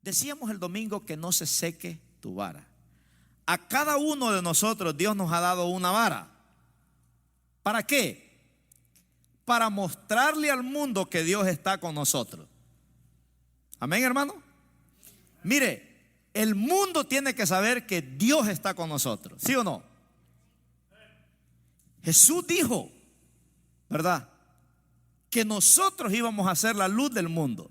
Decíamos el domingo que no se seque tu vara. A cada uno de nosotros Dios nos ha dado una vara. ¿Para qué? Para mostrarle al mundo que Dios está con nosotros. Amén, hermano. Mire, el mundo tiene que saber que Dios está con nosotros, ¿sí o no? Jesús dijo, ¿verdad?, que nosotros íbamos a ser la luz del mundo.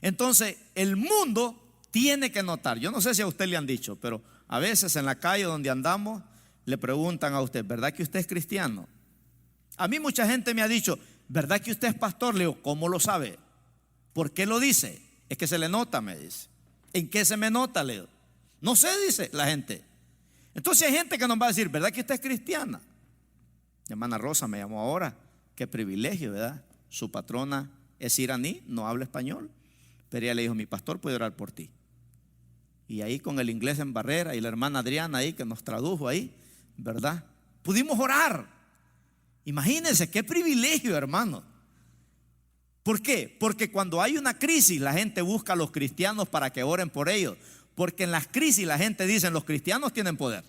Entonces el mundo tiene que notar. Yo no sé si a usted le han dicho, pero a veces en la calle donde andamos le preguntan a usted, ¿verdad que usted es cristiano? A mí mucha gente me ha dicho, ¿verdad que usted es pastor? Le digo, ¿cómo lo sabe? ¿Por qué lo dice? Es que se le nota, me dice. ¿En qué se me nota? Le digo, no sé, dice la gente. Entonces hay gente que nos va a decir, ¿verdad que usted es cristiana? Mi hermana Rosa me llamó ahora. Qué privilegio, ¿verdad? Su patrona es iraní, no habla español, pero ella le dijo, mi pastor puede orar por ti. Y ahí con el inglés en barrera y la hermana Adriana ahí que nos tradujo ahí, ¿verdad? Pudimos orar. Imagínense qué privilegio, hermano. ¿Por qué? Porque cuando hay una crisis la gente busca a los cristianos para que oren por ellos. Porque en las crisis la gente dice, los cristianos tienen poder.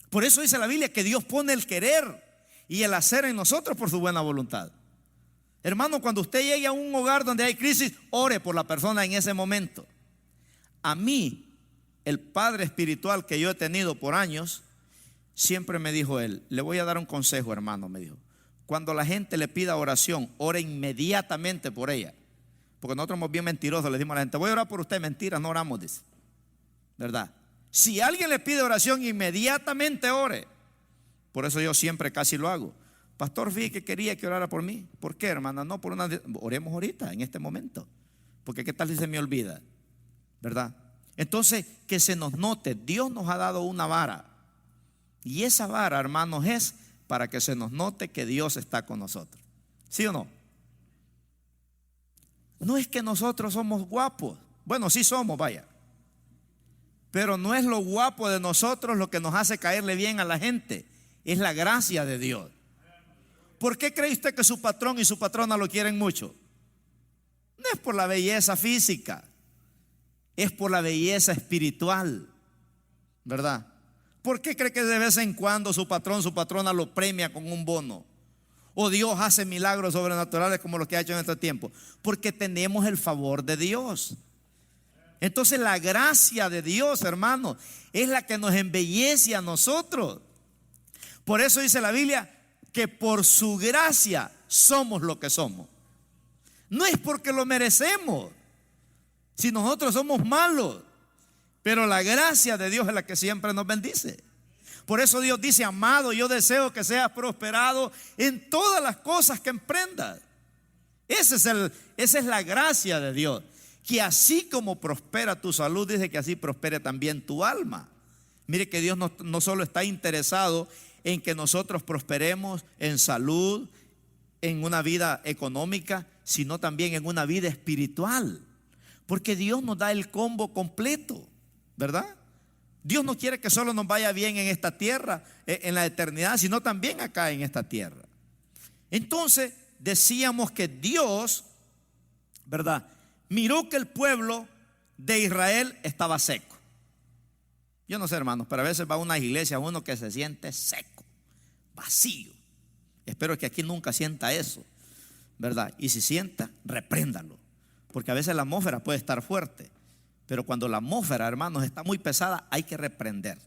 Por eso dice la Biblia que Dios pone el querer y el hacer en nosotros por su buena voluntad. Hermano, cuando usted llegue a un hogar donde hay crisis, ore por la persona en ese momento. A mí, el padre espiritual que yo he tenido por años, siempre me dijo él, le voy a dar un consejo, hermano, me dijo. Cuando la gente le pida oración, ore inmediatamente por ella. Porque nosotros somos bien mentirosos, le decimos a la gente, voy a orar por usted, mentira, no oramos, dice. ¿Verdad? Si alguien le pide oración, inmediatamente ore. Por eso yo siempre casi lo hago. Pastor, fíjate que quería que orara por mí. ¿Por qué, hermana? No, por una. Oremos ahorita, en este momento. Porque qué tal si se me olvida, ¿verdad? Entonces, que se nos note, Dios nos ha dado una vara. Y esa vara, hermanos, es para que se nos note que Dios está con nosotros. ¿Sí o no? No es que nosotros somos guapos. Bueno, sí somos, vaya. Pero no es lo guapo de nosotros lo que nos hace caerle bien a la gente. Es la gracia de Dios. ¿Por qué cree usted que su patrón y su patrona lo quieren mucho? No es por la belleza física, es por la belleza espiritual, ¿verdad? ¿Por qué cree que de vez en cuando su patrón, su patrona lo premia con un bono? O Dios hace milagros sobrenaturales como los que ha hecho en este tiempo. Porque tenemos el favor de Dios. Entonces la gracia de Dios, hermano, es la que nos embellece a nosotros. Por eso dice la Biblia que por su gracia somos lo que somos. No es porque lo merecemos, si nosotros somos malos, pero la gracia de Dios es la que siempre nos bendice. Por eso Dios dice, amado, yo deseo que seas prosperado en todas las cosas que emprendas. Esa es la gracia de Dios. Que así como prospera tu salud, dice que así prospere también tu alma. Mire que Dios no solo está interesado en que nosotros prosperemos en salud, en una vida económica, sino también en una vida espiritual. Porque Dios nos da el combo completo, ¿verdad? Dios no quiere que solo nos vaya bien en esta tierra, en la eternidad, sino también acá en esta tierra. Entonces decíamos que Dios, ¿verdad?, miró que el pueblo de Israel estaba seco. Yo no sé, hermanos, pero a veces va a una iglesia uno que se siente seco, vacío. Espero que aquí nunca sienta eso, ¿verdad? Y si sienta, repréndalo. Porque a veces la atmósfera puede estar fuerte, pero cuando la atmósfera, hermanos, está muy pesada, hay que reprender.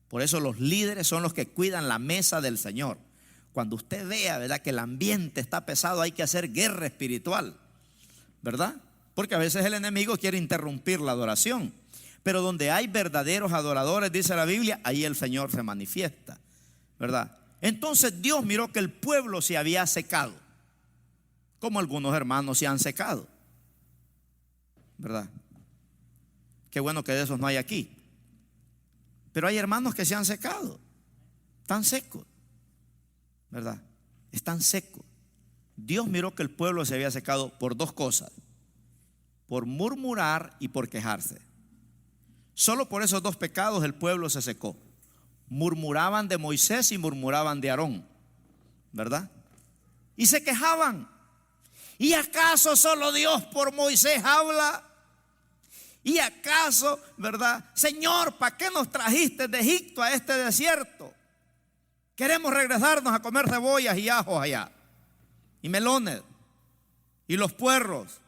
Por eso los líderes son los que cuidan la mesa del Señor. Cuando usted vea, ¿verdad?, que el ambiente está pesado, hay que hacer guerra espiritual, ¿verdad? Porque a veces el enemigo quiere interrumpir la adoración. Pero donde hay verdaderos adoradores, dice la Biblia, ahí el Señor se manifiesta, ¿verdad? Entonces Dios miró que el pueblo se había secado, como algunos hermanos se han secado, ¿verdad? Qué bueno que de esos no hay aquí. Pero hay hermanos que se han secado, están secos, ¿verdad? Están secos. Dios miró que el pueblo se había secado por dos cosas: por murmurar y por quejarse. Solo por esos dos pecados el pueblo se secó. Murmuraban de Moisés y murmuraban de Aarón, ¿verdad? Y se quejaban. ¿Y acaso solo Dios por Moisés habla ¿Y acaso, verdad, Señor, para qué nos trajiste de Egipto a este desierto? Queremos regresarnos a comer cebollas y ajos allá, y melones, y los puerros.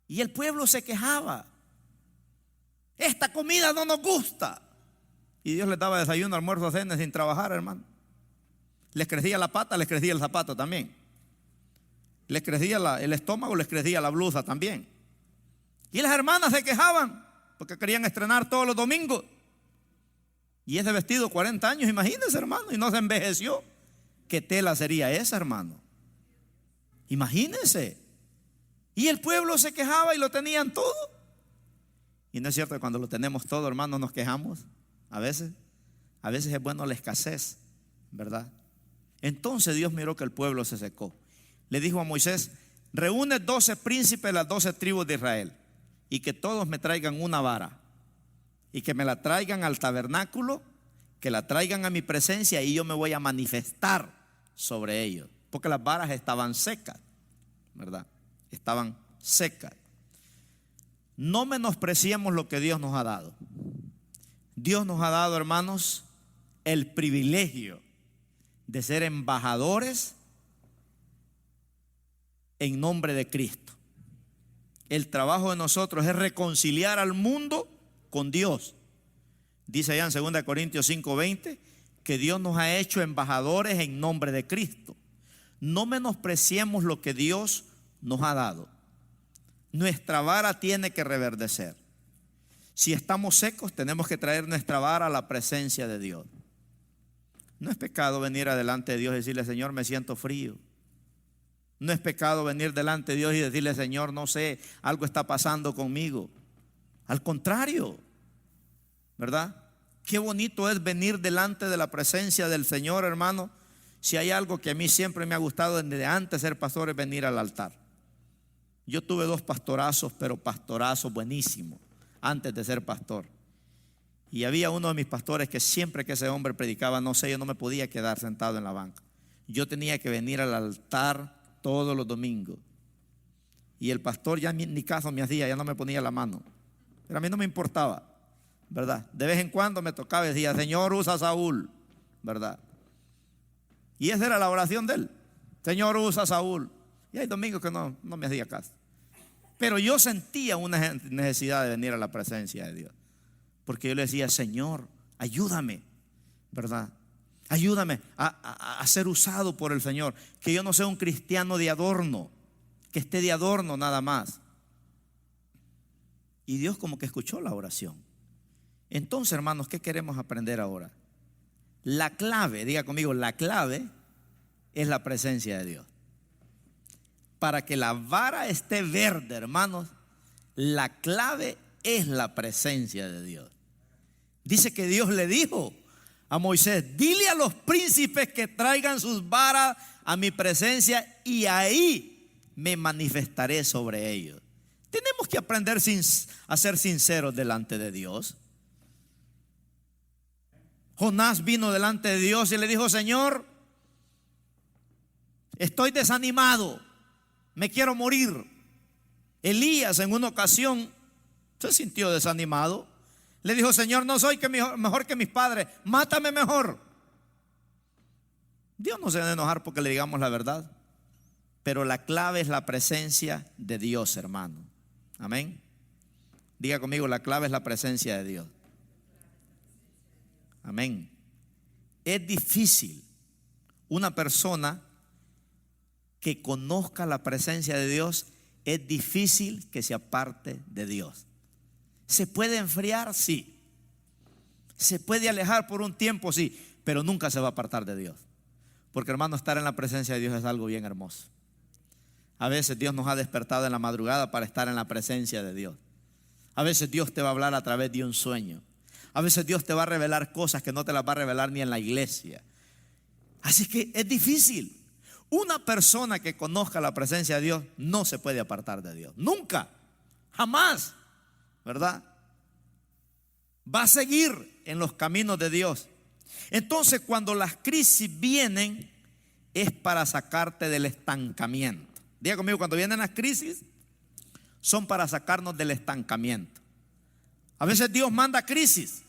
Y el pueblo se quejaba: esta comida no nos gusta. Y Dios les daba desayuno, almuerzo, cena sin trabajar, hermano. Les crecía la pata, les crecía el zapato también. Les crecía el estómago, les crecía la blusa también. Y las hermanas se quejaban porque querían estrenar todos los domingos. Y ese vestido 40 años, imagínense, hermano, y no se envejeció. ¿Qué tela sería esa, hermano? Imagínense. Y el pueblo se quejaba y lo tenían todo. Y no es cierto que cuando lo tenemos todo, hermano, nos quejamos. A veces es bueno la escasez, ¿verdad? Entonces Dios miró que el pueblo se secó. Le dijo a Moisés: reúne 12 príncipes de las 12 tribus de Israel, y que todos me traigan una vara, y que me la traigan al tabernáculo, que la traigan a mi presencia, y yo me voy a manifestar sobre ellos. Porque las varas estaban secas, ¿verdad? Estaban secas. No menospreciemos lo que Dios nos ha dado. Dios nos ha dado, hermanos, el privilegio de ser embajadores en nombre de Cristo. El trabajo de nosotros es reconciliar al mundo con Dios. Dice allá en 2 Corintios 5:20 que Dios nos ha hecho embajadores en nombre de Cristo. No menospreciemos lo que Dios nos ha dado. Nuestra vara tiene que reverdecer. Si estamos secos, tenemos que traer nuestra vara a la presencia de Dios. No es pecado venir adelante de Dios y decirle: Señor, me siento frío. No es pecado venir delante de Dios y decirle: Señor, no sé, algo está pasando conmigo. Al contrario, ¿verdad? Qué bonito es venir delante de la presencia del Señor, hermano. Si hay algo que a mí siempre me ha gustado desde antes de ser pastor, es venir al altar. Yo tuve 2 pastorazos, pero pastorazos buenísimos antes de ser pastor. Y había uno de mis pastores que siempre que ese hombre predicaba, no sé, yo no me podía quedar sentado en la banca. Yo tenía que venir al altar todos los domingos. Y el pastor ya ni caso me hacía, ya no me ponía la mano. Pero a mí no me importaba, ¿verdad? De vez en cuando me tocaba y decía: Señor, usa a Saúl, ¿verdad? Y esa era la oración de él: Señor, usa a Saúl. Y hay domingos que no me hacía caso. Pero yo sentía una necesidad de venir a la presencia de Dios, porque yo le decía: Señor, ayúdame, ¿verdad? Ayúdame a ser usado por el Señor. Que yo no sea un cristiano de adorno, que esté de adorno nada más. Y Dios como que escuchó la oración. Entonces, hermanos, ¿qué queremos aprender ahora? La clave, diga conmigo, la clave es la presencia de Dios. Para que la vara esté verde, hermanos, la clave es la presencia de Dios. Dice que Dios le dijo a Moisés: dile a los príncipes que traigan sus varas a mi presencia, y ahí me manifestaré sobre ellos. Tenemos que aprender a ser sinceros delante de Dios. Jonás vino delante de Dios y le dijo: Señor, estoy desanimado, me quiero morir. Elías en una ocasión se sintió desanimado. Le dijo: Señor, no soy mejor que mis padres, mátame mejor. Dios no se va a enojar porque le digamos la verdad, pero la clave es la presencia de Dios, hermano. Amén. Diga conmigo: la clave es la presencia de Dios. Amén. Es difícil una persona que conozca la presencia de Dios, es difícil que se aparte de Dios. ¿Se puede enfriar? Sí. ¿Se puede alejar por un tiempo? Sí. Pero nunca se va a apartar de Dios. Porque, hermano, estar en la presencia de Dios es algo bien hermoso. A veces Dios nos ha despertado en la madrugada para estar en la presencia de Dios. A veces Dios te va a hablar a través de un sueño. A veces Dios te va a revelar cosas que no te las va a revelar ni en la iglesia. Así que es difícil. Una persona que conozca la presencia de Dios no se puede apartar de Dios. Nunca, jamás, ¿verdad? Va a seguir en los caminos de Dios. Entonces, cuando las crisis vienen, es para sacarte del estancamiento. Diga conmigo: cuando vienen las crisis, son para sacarnos del estancamiento. A veces Dios manda crisis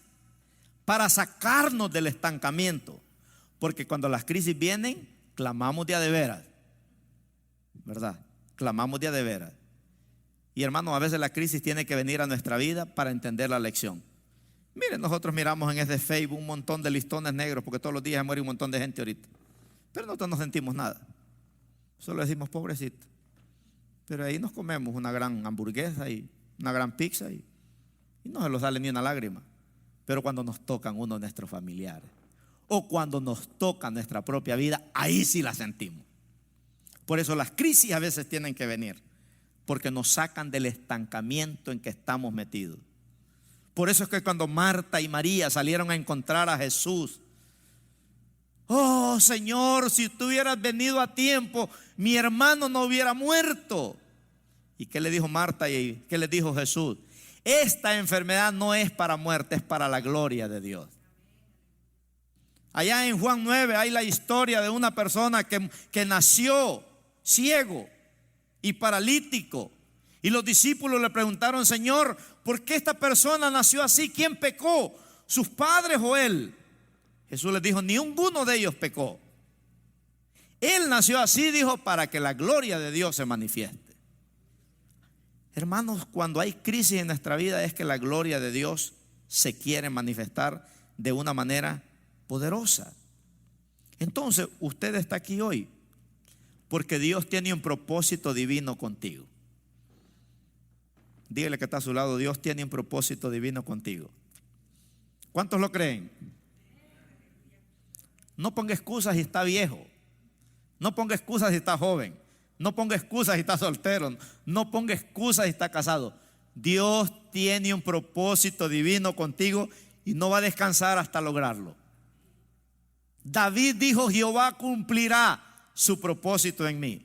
para sacarnos del estancamiento, porque cuando las crisis vienen, clamamos de a de veras, ¿verdad? Clamamos de a de veras. Y hermanos, a veces la crisis tiene que venir a nuestra vida para entender la lección. Miren, nosotros miramos en ese Facebook un montón de listones negros, porque todos los días muere un montón de gente ahorita. Pero nosotros no sentimos nada. Solo decimos pobrecito. Pero ahí nos comemos una gran hamburguesa y una gran pizza y no se nos sale ni una lágrima. Pero cuando nos tocan uno de nuestros familiares o cuando nos toca nuestra propia vida, ahí sí la sentimos. Por eso las crisis a veces tienen que venir, porque nos sacan del estancamiento en que estamos metidos. Por eso es que cuando Marta y María salieron a encontrar a Jesús, oh Señor, si tú hubieras venido a tiempo, mi hermano no hubiera muerto. ¿Y qué le dijo Marta y qué le dijo Jesús? Esta enfermedad no es para muerte, es para la gloria de Dios. Allá en Juan 9 hay la historia de una persona que nació ciego y paralítico. Y los discípulos le preguntaron: Señor, ¿por qué esta persona nació así? ¿Quién pecó? ¿Sus padres o él? Jesús les dijo: ninguno de ellos pecó. Él nació así, dijo, para que la gloria de Dios se manifieste. Hermanos, cuando hay crisis en nuestra vida es que la gloria de Dios se quiere manifestar de una manera poderosa. Entonces, usted está aquí hoy porque Dios tiene un propósito divino contigo. Dígale que está a su lado: Dios tiene un propósito divino contigo. ¿Cuántos lo creen? No ponga excusas si está viejo. No ponga excusas si está joven. No ponga excusas si está soltero. No ponga excusas si está casado. Dios tiene un propósito divino contigo y no va a descansar hasta lograrlo. David dijo: Jehová cumplirá su propósito en mí.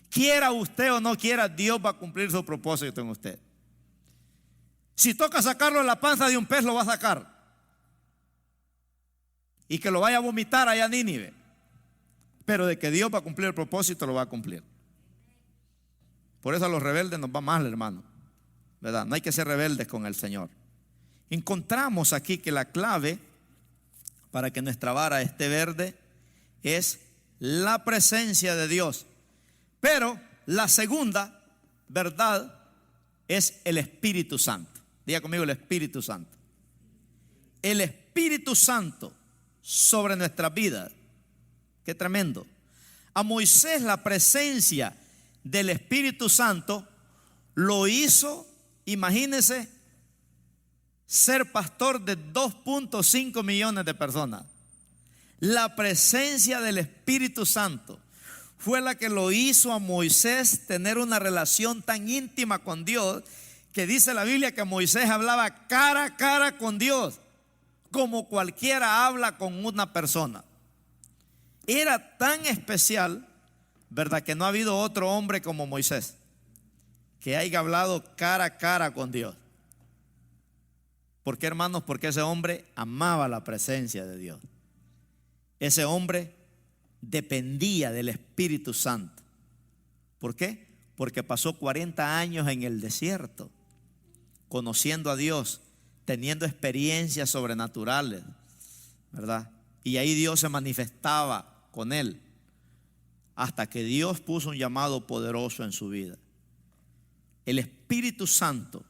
Quiera usted o no quiera, Dios va a cumplir su propósito en usted. Si toca sacarlo en la panza de un pez, lo va a sacar. Y que lo vaya a vomitar allá en Nínive. Pero de que Dios va a cumplir el propósito, lo va a cumplir. Por eso a los rebeldes nos va mal, hermano, ¿verdad? No hay que ser rebeldes con el Señor. Encontramos aquí que la clave para que nuestra vara esté verde es la presencia de Dios. Pero la segunda verdad es el Espíritu Santo. Diga conmigo: el Espíritu Santo. El Espíritu Santo sobre nuestras vidas. Qué tremendo. A Moisés la presencia del Espíritu Santo lo hizo, imagínense, ser pastor de 2.5 millones de personas. La presencia del Espíritu Santo fue la que lo hizo a Moisés tener una relación tan íntima con Dios, que dice la Biblia que Moisés hablaba cara a cara con Dios, como cualquiera habla con una persona. Era tan especial, ¿verdad?, que no ha habido otro hombre como Moisés que haya hablado cara a cara con Dios. ¿Por qué, hermanos? Porque ese hombre amaba la presencia de Dios. Ese hombre dependía del Espíritu Santo. ¿Por qué? Porque pasó 40 años en el desierto, conociendo a Dios, teniendo experiencias sobrenaturales, ¿verdad? Y ahí Dios se manifestaba con él, hasta que Dios puso un llamado poderoso en su vida. El Espíritu Santo,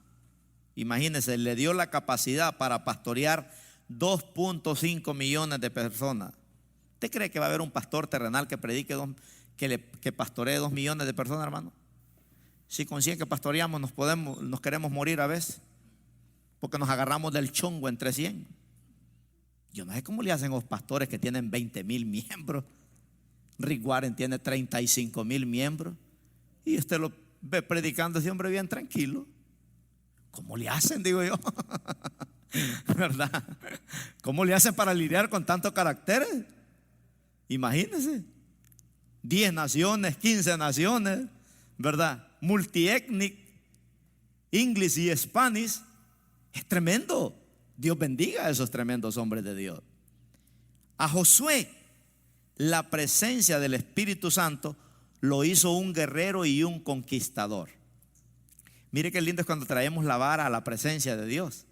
imagínense, le dio la capacidad para pastorear 2.5 millones de personas. ¿Usted cree que va a haber un pastor terrenal que predique, que pastoree 2 millones de personas, hermano? Si con 100 que pastoreamos nos queremos morir a veces, porque nos agarramos del chongo entre 100. Yo no sé cómo le hacen los pastores que tienen 20,000 miembros. Rick Warren tiene 35,000 miembros. Y usted lo ve predicando ese hombre bien tranquilo. ¿Cómo le hacen, digo yo? ¿Verdad? ¿Cómo le hacen para lidiar con tantos caracteres? Imagínense. 10 naciones, 15 naciones, ¿verdad? Multiethnic, English y Spanish. Es tremendo. Dios bendiga a esos tremendos hombres de Dios. A Josué, la presencia del Espíritu Santo lo hizo un guerrero y un conquistador. Mire qué lindo es cuando traemos la vara a la presencia de Dios,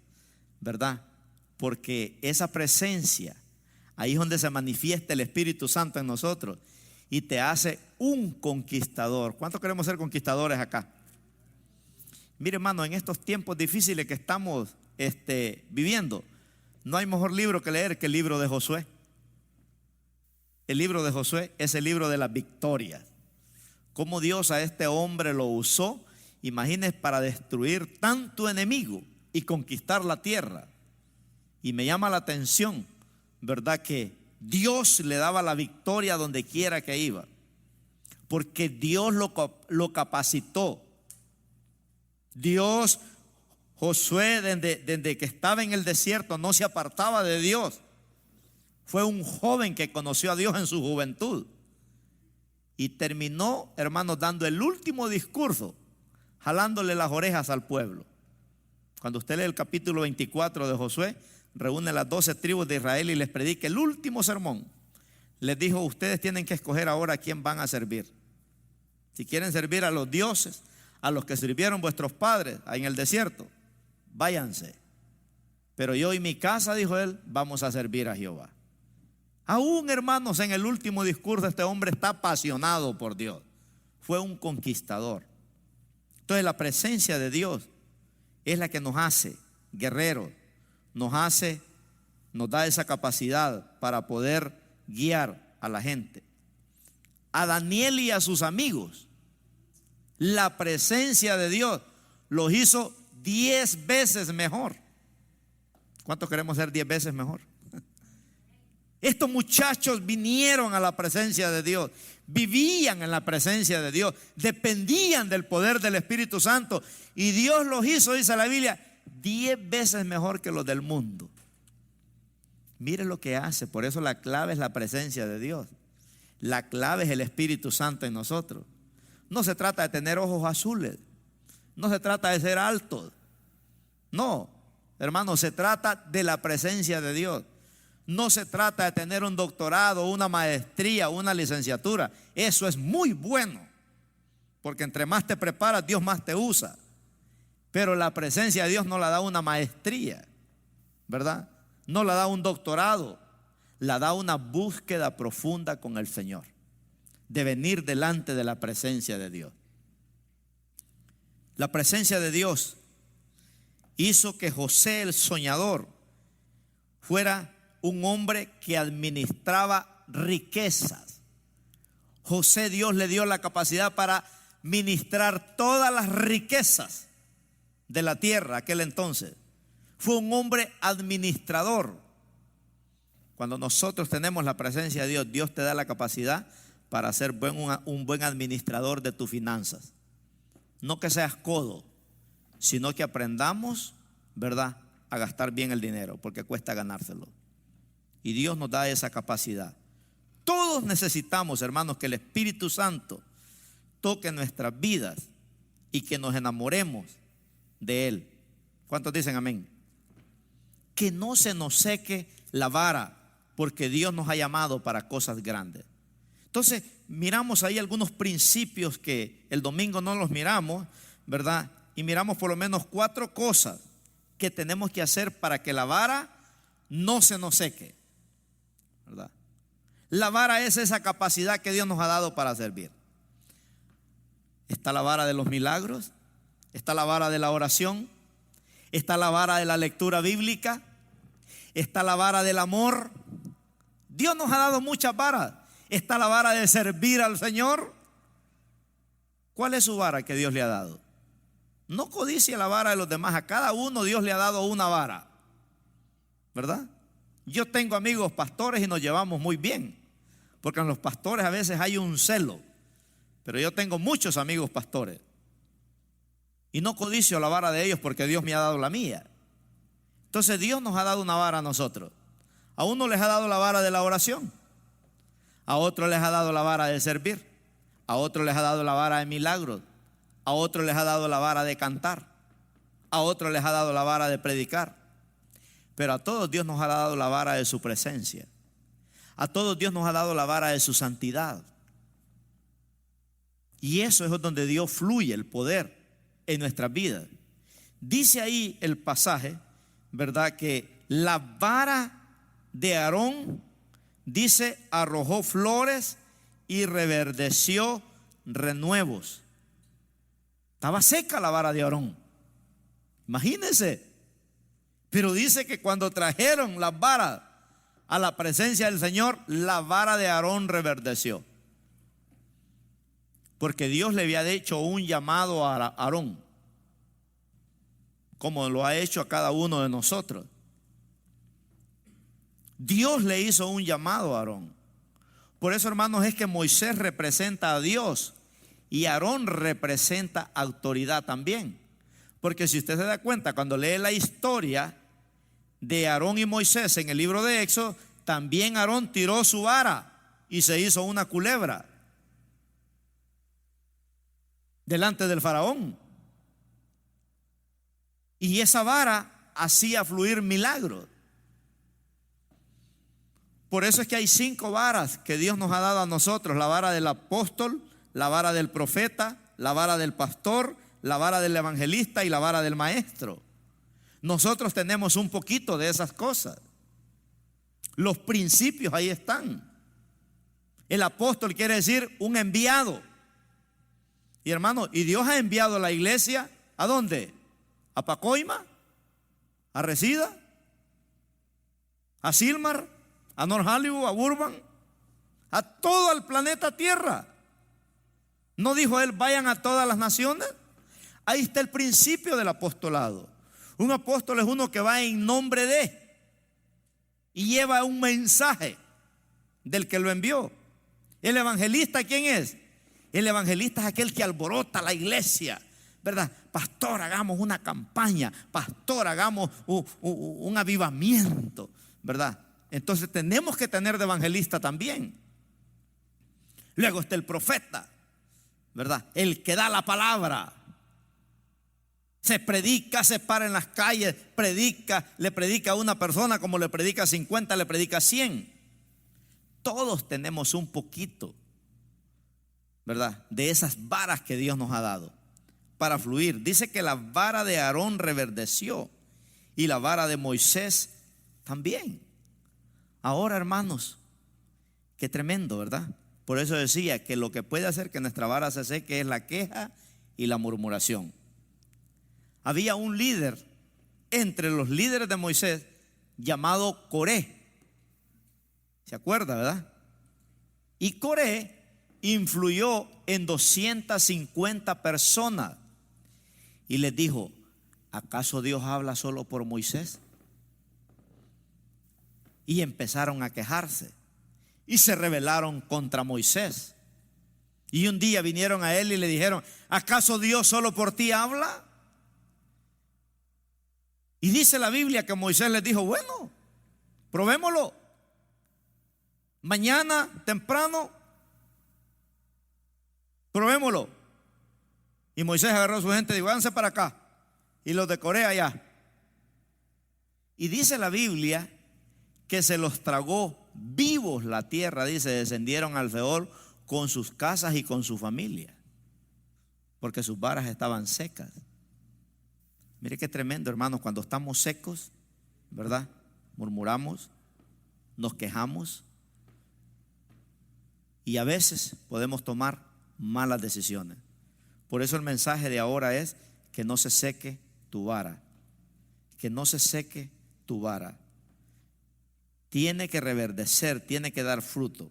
¿verdad? Porque esa presencia, ahí es donde se manifiesta el Espíritu Santo en nosotros y te hace un conquistador. ¿Cuántos queremos ser conquistadores acá? Mire, hermano, en estos tiempos difíciles que estamos viviendo, no hay mejor libro que leer que el libro de Josué. El libro de Josué es el libro de las victorias. Cómo Dios a este hombre lo usó, imagínense, para destruir tanto enemigo y conquistar la tierra. Y me llama la atención, ¿verdad?, que Dios le daba la victoria donde quiera que iba, porque Dios lo capacitó. Dios, Josué, desde que estaba en el desierto, no se apartaba de Dios. Fue un joven que conoció a Dios en su juventud y terminó, hermanos, dando el último discurso, jalándole las orejas al pueblo. Cuando usted lee el capítulo 24 de Josué, reúne las 12 tribus de Israel y les predica el último sermón. Les dijo: ustedes tienen que escoger ahora a quién van a servir. Si quieren servir a los dioses, a los que sirvieron vuestros padres en el desierto, váyanse. Pero yo y mi casa, dijo él, vamos a servir a Jehová. Aún, hermanos, en el último discurso este hombre está apasionado por Dios. Fue un conquistador. Entonces la presencia de Dios es la que nos hace guerreros, nos da esa capacidad para poder guiar a la gente. A Daniel y a sus amigos, la presencia de Dios los hizo 10 veces mejor. ¿Cuántos queremos ser 10 veces mejor? Estos muchachos vinieron a la presencia de Dios, vivían en la presencia de Dios, dependían del poder del Espíritu Santo, y Dios los hizo, dice la Biblia, 10 veces mejor que los del mundo. Mire lo que hace. Por eso la clave es la presencia de Dios. La clave es el Espíritu Santo en nosotros. No se trata de tener ojos azules, no se trata de ser altos. No, hermano, se trata de la presencia de Dios. No se trata de tener un doctorado, una maestría, una licenciatura. Eso es muy bueno, porque entre más te preparas, Dios más te usa. Pero la presencia de Dios no la da una maestría, ¿verdad? No la da un doctorado, la da una búsqueda profunda con el Señor, de venir delante de la presencia de Dios. La presencia de Dios hizo que José el soñador fuera un hombre que administraba riquezas. José, Dios le dio la capacidad para ministrar todas las riquezas de la tierra aquel entonces. Fue un hombre administrador. Cuando nosotros tenemos la presencia de Dios, Dios te da la capacidad para ser un buen administrador de tus finanzas. No que seas codo, sino que aprendamos, ¿verdad?, a gastar bien el dinero, porque cuesta ganárselo. Y Dios nos da esa capacidad. Todos necesitamos, hermanos, que el Espíritu Santo toque nuestras vidas y que nos enamoremos de Él. ¿Cuántos dicen amén? Que no se nos seque la vara, porque Dios nos ha llamado para cosas grandes. Entonces, miramos ahí algunos principios que el domingo no los miramos, ¿verdad? Y miramos por lo menos 4 cosas que tenemos que hacer para que la vara no se nos seque, ¿verdad? La vara es esa capacidad que Dios nos ha dado para servir. Está la vara de los milagros, está la vara de la oración, está la vara de la lectura bíblica, está la vara del amor. Dios nos ha dado muchas varas. Está la vara de servir al Señor. ¿Cuál es su vara que Dios le ha dado? No codicie la vara de los demás. A cada uno Dios le ha dado una vara, ¿verdad? Yo tengo amigos pastores y nos llevamos muy bien, porque en los pastores a veces hay un celo. Pero yo tengo muchos amigos pastores y no codicio la vara de ellos, porque Dios me ha dado la mía. Entonces Dios nos ha dado una vara a nosotros. A uno les ha dado la vara de la oración, a otro les ha dado la vara de servir, a otro les ha dado la vara de milagros, a otro les ha dado la vara de cantar, a otro les ha dado la vara de predicar. Pero a todos Dios nos ha dado la vara de su presencia. A todos Dios nos ha dado la vara de su santidad. Y eso es donde Dios fluye, el poder. en nuestras vidas. Dice ahí el pasaje, ¿verdad? Que la vara de Aarón, dice, arrojó flores y reverdeció renuevos. Estaba seca la vara de Aarón, imagínense. Pero dice que cuando trajeron las varas a la presencia del Señor, la vara de Aarón reverdeció. Porque Dios le había hecho un llamado a Aarón, como lo ha hecho a cada uno de nosotros. Dios le hizo un llamado a Aarón. Por eso, hermanos, es que Moisés representa a Dios y Aarón representa autoridad también. Porque si usted se da cuenta, cuando lee la historia de Aarón y Moisés en el libro de Éxodo, también Aarón tiró su vara y se hizo una culebra delante del faraón. Y esa vara hacía fluir milagros. Por eso es que hay 5 varas que Dios nos ha dado a nosotros: la vara del apóstol, la vara del profeta, la vara del pastor, la vara del evangelista y la vara del maestro. Nosotros tenemos un poquito de esas cosas. Los principios ahí están. El apóstol quiere decir un enviado. Y hermano, y Dios ha enviado a la iglesia, ¿a dónde? ¿A Pacoima? ¿A Resida? ¿A Silmar? ¿A North Hollywood? ¿A Burbank? A todo el planeta Tierra. ¿No dijo él, vayan a todas las naciones? Ahí está el principio del apostolado. Un apóstol es uno que va en nombre de y lleva un mensaje del que lo envió. ¿El evangelista quién es? El evangelista es aquel que alborota la iglesia, ¿verdad? Pastor, hagamos una campaña. Pastor, hagamos un avivamiento, ¿verdad? Entonces tenemos que tener de evangelista también. Luego está el profeta, ¿verdad? El que da la palabra. Se predica, se para en las calles, predica, le predica a una persona como le predica a 50, le predica a 100. Todos tenemos un poquito, ¿verdad? De esas varas que Dios nos ha dado para fluir. Dice que la vara de Aarón reverdeció y la vara de Moisés también. Ahora, hermanos, qué tremendo, ¿verdad? Por eso decía que lo que puede hacer que nuestra vara se seque es la queja y la murmuración. Había un líder entre los líderes de Moisés llamado Coré. ¿Se acuerda, verdad? Y Coré influyó en 250 personas y les dijo: ¿acaso Dios habla solo por Moisés? Y empezaron a quejarse y se rebelaron contra Moisés. Y un día vinieron a él y le dijeron: ¿acaso Dios solo por ti habla? Y dice la Biblia que Moisés les dijo: bueno, probémoslo. Mañana temprano, probémoslo. Y Moisés agarró a su gente y dijo: váyanse para acá. Y los de Corea allá. Y dice la Biblia que se los tragó vivos la tierra. Dice, descendieron al Seol con sus casas y con su familia, porque sus varas estaban secas. Mire qué tremendo, hermanos, cuando estamos secos, ¿verdad? Murmuramos, nos quejamos y a veces podemos tomar malas decisiones. Por eso el mensaje de ahora es que no se seque tu vara, que no se seque tu vara. Tiene que reverdecer, tiene que dar fruto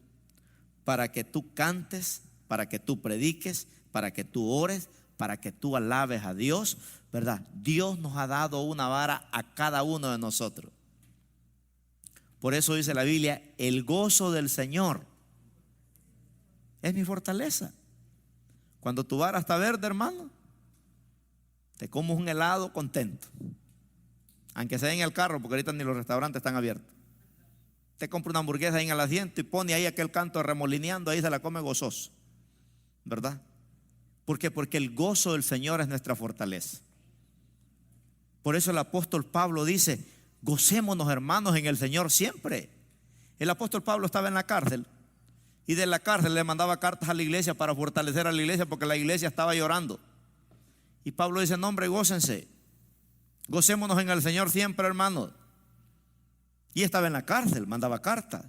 para que tú cantes, para que tú prediques, para que tú ores, para que tú alabes a Dios, ¿verdad? Dios nos ha dado una vara a cada uno de nosotros. Por eso dice la Biblia: el gozo del Señor es mi fortaleza. Cuando tu vara está verde, hermano, te comes un helado contento, aunque sea en el carro, porque ahorita ni los restaurantes están abiertos. Te compra una hamburguesa ahí en el asiento y pone ahí aquel canto remolineando, ahí se la come gozoso, ¿verdad? ¿Por qué? Porque el gozo del Señor es nuestra fortaleza. Por eso el apóstol Pablo dice: gocémonos, hermanos, en el Señor siempre. El apóstol Pablo estaba en la cárcel y de la cárcel le mandaba cartas a la iglesia para fortalecer a la iglesia, porque la iglesia estaba llorando. Y Pablo dice, no hombre, gócense, gocémonos en el Señor siempre, hermanos. Y estaba en la cárcel, mandaba cartas.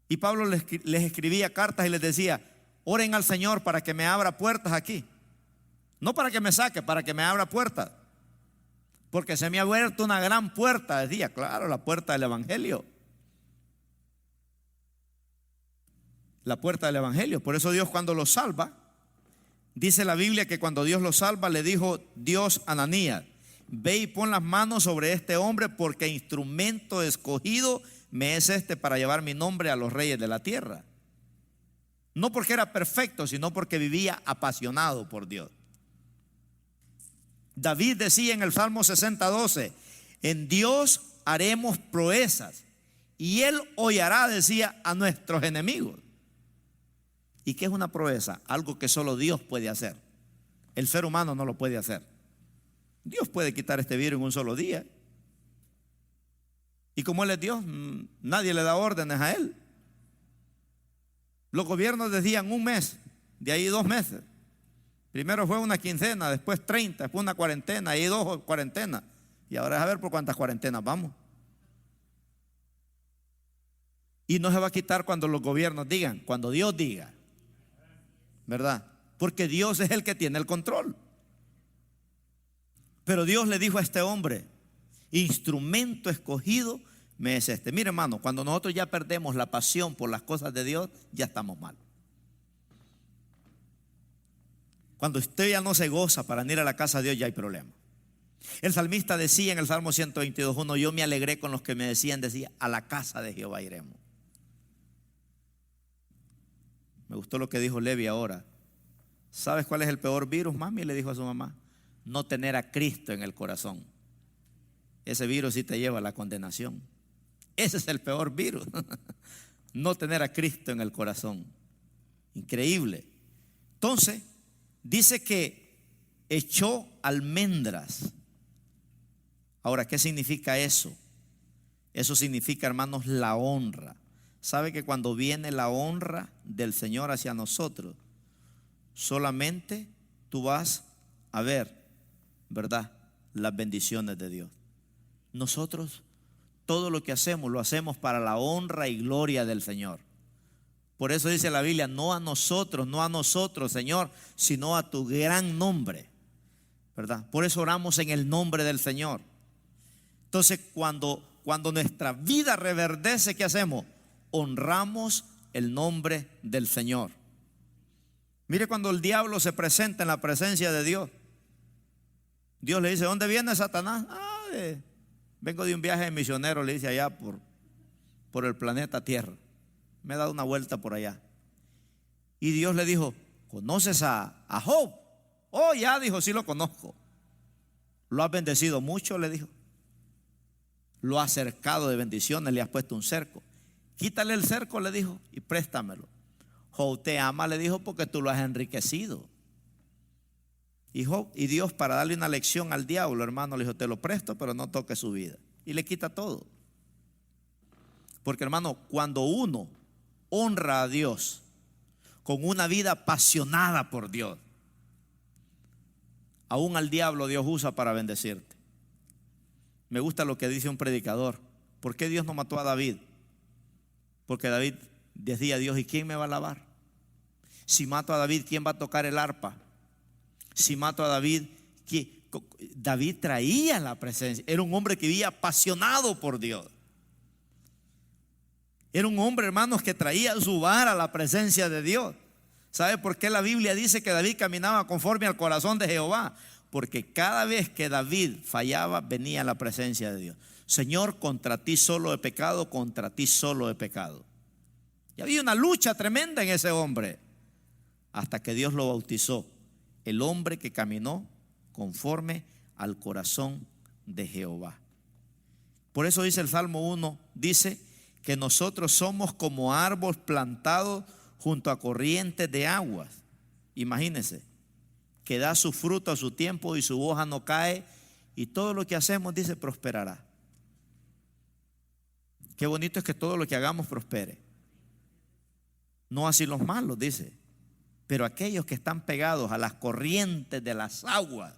Y Pablo les escribía cartas y les decía, oren al Señor para que me abra puertas aquí. No para que me saque, para que me abra puertas. Porque se me ha abierto una gran puerta, decía, claro, la puerta del Evangelio. La puerta del Evangelio. Por eso Dios cuando los salva, dice la Biblia que cuando Dios los salva, le dijo Dios a Ananías, ve y pon las manos sobre este hombre, porque instrumento escogido me es este para llevar mi nombre a los reyes de la tierra. No porque era perfecto, sino porque vivía apasionado por Dios. David decía en el Salmo 60:12, en Dios haremos proezas y Él hollará, decía, a nuestros enemigos. ¿Y qué es una proeza? Algo que solo Dios puede hacer. El ser humano no lo puede hacer. Dios puede quitar este virus en un solo día. Y como Él es Dios, nadie le da órdenes a Él. Los gobiernos decían un mes, de ahí 2 meses. Primero fue una quincena, después 30, después una cuarentena, ahí 2 cuarentenas. Y ahora es a ver por cuántas cuarentenas vamos. Y no se va a quitar cuando los gobiernos digan, cuando Dios diga, ¿verdad? Porque Dios es el que tiene el control. Pero Dios le dijo a este hombre, instrumento escogido me es este. Mire, hermano, cuando nosotros ya perdemos la pasión por las cosas de Dios, ya estamos mal. Cuando usted ya no se goza para ir a la casa de Dios, ya hay problema. El salmista decía en el Salmo 122:1, yo me alegré con los que me decía, a la casa de Jehová iremos. Me gustó lo que dijo Levi ahora. ¿Sabes cuál es el peor virus, mami? Le dijo a su mamá, no tener a Cristo en el corazón. Ese virus sí te lleva a la condenación. Ese es el peor virus. No tener a Cristo en el corazón. Increíble. Entonces, dice que echó almendras. Ahora, ¿qué significa eso? Eso significa, hermanos, la honra. ¿Sabe que cuando viene la honra del Señor hacia nosotros, solamente tú vas a ver, ¿verdad?, las bendiciones de Dios? Nosotros todo lo que hacemos lo hacemos para la honra y gloria del Señor. Por eso dice la Biblia, no a nosotros, Señor, sino a tu gran nombre, ¿verdad? Por eso oramos en el nombre del Señor. Entonces, cuando nuestra vida reverdece, ¿qué hacemos? Honramos el nombre del Señor. Mire, cuando el diablo se presenta en la presencia de Dios, Dios le dice, ¿dónde viene Satanás? Vengo de un viaje de misionero, le dice, allá por el planeta Tierra. Me he dado una vuelta por allá. Y Dios le dijo, ¿conoces a Job? Oh, ya, dijo, sí lo conozco. ¿Lo has bendecido mucho?, le dijo. Lo has cercado de bendiciones, le has puesto un cerco. Quítale el cerco, le dijo, y préstamelo. Job te ama, le dijo, porque tú lo has enriquecido. Y Dios, para darle una lección al diablo, hermano, le dijo, te lo presto, pero no toques su vida. Y le quita todo. Porque, hermano, cuando uno honra a Dios con una vida apasionada por Dios, aún al diablo Dios usa para bendecirte. Me gusta lo que dice un predicador. ¿Por qué Dios no mató a David? Porque David decía a Dios, ¿y quién me va a alabar? Si mato a David, ¿quién va a tocar el arpa? Si mato a David, ¿quién? David traía la presencia. Era un hombre que vivía apasionado por Dios. Era un hombre, hermanos, que traía su vara a la presencia de Dios. ¿Sabe por qué la Biblia dice que David caminaba conforme al corazón de Jehová? Porque cada vez que David fallaba, venía a la presencia de Dios. Señor, contra ti solo he pecado, contra ti solo he pecado. Y había una lucha tremenda en ese hombre, hasta que Dios lo bautizó, el hombre que caminó conforme al corazón de Jehová. Por eso dice el Salmo 1, dice que nosotros somos como árbol plantado junto a corrientes de aguas. Imagínense, que da su fruto a su tiempo y su hoja no cae, y todo lo que hacemos, dice, prosperará. Qué bonito es que todo lo que hagamos prospere. No así los malos, dice. Pero aquellos que están pegados a las corrientes de las aguas,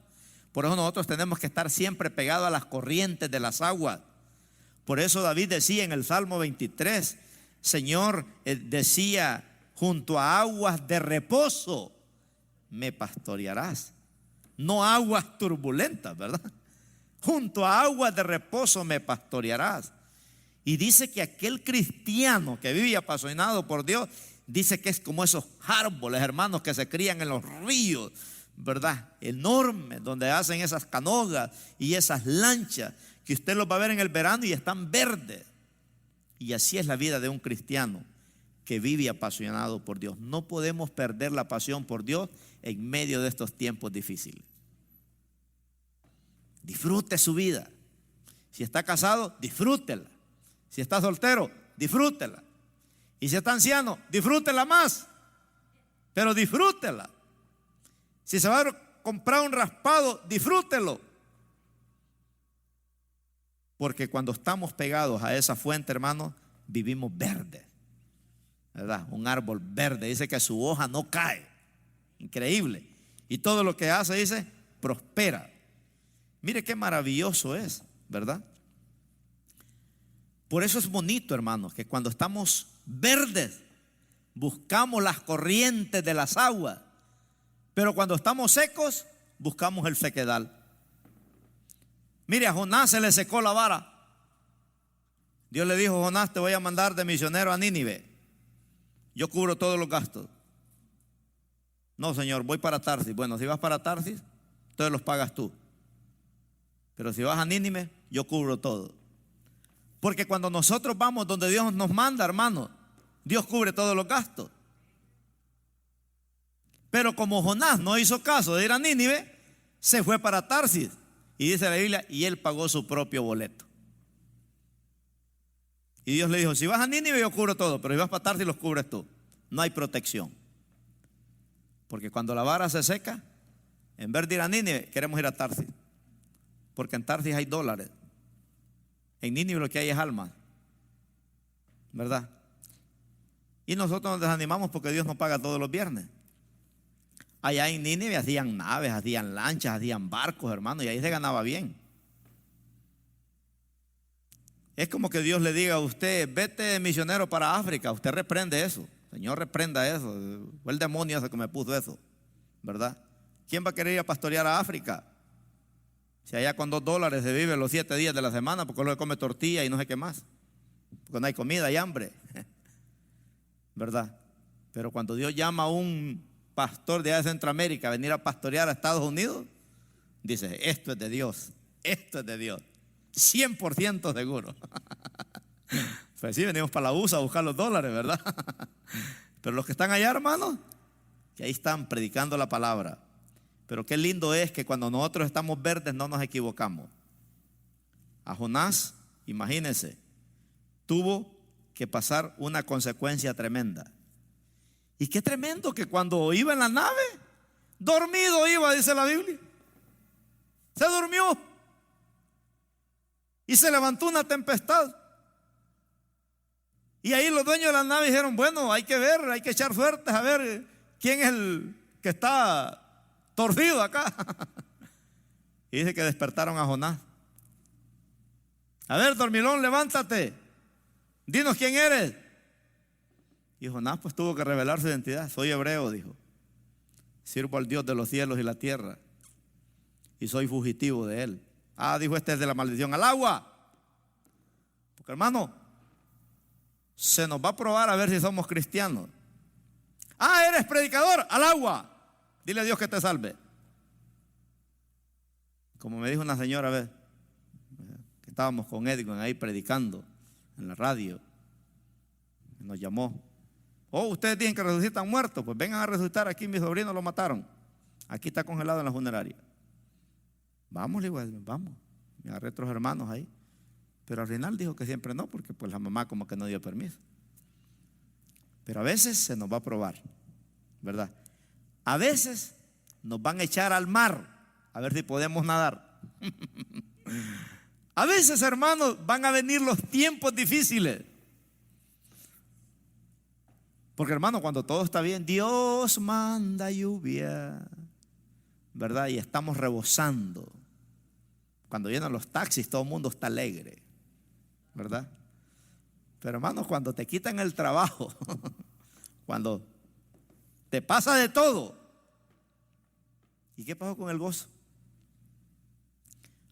por eso nosotros tenemos que estar siempre pegados a las corrientes de las aguas. Por eso David decía en el Salmo 23, Señor, decía, junto a aguas de reposo me pastorearás. No aguas turbulentas, ¿verdad? Junto a aguas de reposo me pastorearás. Y dice que aquel cristiano que vive apasionado por Dios, dice que es como esos árboles, hermanos, que se crían en los ríos, ¿verdad? Enormes, donde hacen esas canogas y esas lanchas, que usted los va a ver en el verano y están verdes. Y así es la vida de un cristiano que vive apasionado por Dios. No podemos perder la pasión por Dios en medio de estos tiempos difíciles. Disfrute su vida. Si está casado, disfrútela. Si está soltero, disfrútela. Y si está anciano, disfrútela más. Pero disfrútela. Si se va a comprar un raspado, disfrútelo. Porque cuando estamos pegados a esa fuente, hermano, vivimos verdes, ¿verdad? Un árbol verde, dice que su hoja no cae. Increíble. Y todo lo que hace, dice, prospera. Mire qué maravilloso es, ¿verdad? Por eso es bonito, hermanos, que cuando estamos verdes, buscamos las corrientes de las aguas. Pero cuando estamos secos, buscamos el sequedal. Mire, a Jonás se le secó la vara. Dios le dijo: Jonás, te voy a mandar de misionero a Nínive. Yo cubro todos los gastos. No, Señor, voy para Tarsis. Bueno, si vas para Tarsis, entonces los pagas tú. Pero si vas a Nínive, yo cubro todo. Porque cuando nosotros vamos donde Dios nos manda, hermano, Dios cubre todos los gastos. Pero como Jonás no hizo caso de ir a Nínive, se fue para Tarsis. Y dice la Biblia, y él pagó su propio boleto. Y Dios le dijo: si vas a Nínive yo cubro todo, pero si vas para Tarsis los cubres tú. No hay protección. Porque cuando la vara se seca, en vez de ir a Nínive, queremos ir a Tarsis. Porque en Tarsis hay dólares. En Nínive lo que hay es almas, ¿verdad? Y nosotros nos desanimamos porque Dios nos paga todos los viernes. Allá en Nínive hacían naves, hacían lanchas, hacían barcos, hermano, y ahí se ganaba bien. Es como que Dios le diga a usted: vete misionero para África. Usted reprende eso. Señor, reprenda eso. Fue el demonio ese que me puso eso, ¿verdad? ¿Quién va a querer ir a pastorear a África? Si allá con $2 se vive los 7 días de la semana, porque luego come tortilla y no sé qué más. Porque no hay comida, hay hambre, ¿verdad? Pero cuando Dios llama a un pastor de allá de Centroamérica a venir a pastorear a Estados Unidos, dice: esto es de Dios, esto es de Dios, 100% seguro. Pues sí, venimos para la USA a buscar los dólares, ¿verdad? Pero los que están allá, hermanos, que ahí están predicando la palabra. Pero qué lindo es que cuando nosotros estamos verdes no nos equivocamos. A Jonás, imagínense, tuvo que pasar una consecuencia tremenda. Y qué tremendo que cuando iba en la nave, dormido iba, dice la Biblia. Se durmió. Y se levantó una tempestad. Y ahí los dueños de la nave dijeron: bueno, hay que ver, hay que echar suertes a ver quién es el que está torcido acá. Y dice que despertaron a Jonás. A ver, dormilón, levántate. Dinos quién eres. Y Jonás pues tuvo que revelar su identidad. Soy hebreo, dijo. Sirvo al Dios de los cielos y la tierra. Y soy fugitivo de él. Ah, dijo: este es de la maldición. Al agua. Porque, hermano, se nos va a probar a ver si somos cristianos. Ah, eres predicador. Al agua. Dile a Dios que te salve. Como me dijo una señora, a ver, que estábamos con Edwin ahí predicando en la radio, nos llamó: oh, ustedes dicen que resucitan muertos, pues vengan a resucitar aquí. Mi sobrino lo mataron, aquí está congelado en la funeraria. Vamos, le digo, vamos. Me agarré otros hermanos ahí, pero al final dijo que siempre no, porque pues la mamá como que no dio permiso. Pero a veces se nos va a probar, ¿verdad? A veces nos van a echar al mar a ver si podemos nadar. A veces, hermanos, van a venir los tiempos difíciles. Porque hermano, cuando todo está bien, Dios manda lluvia, ¿verdad? Y estamos rebosando. Cuando vienen los taxis, todo el mundo está alegre, ¿verdad? Pero hermano, cuando te quitan el trabajo, cuando te pasa de todo, ¿y qué pasó con el gozo?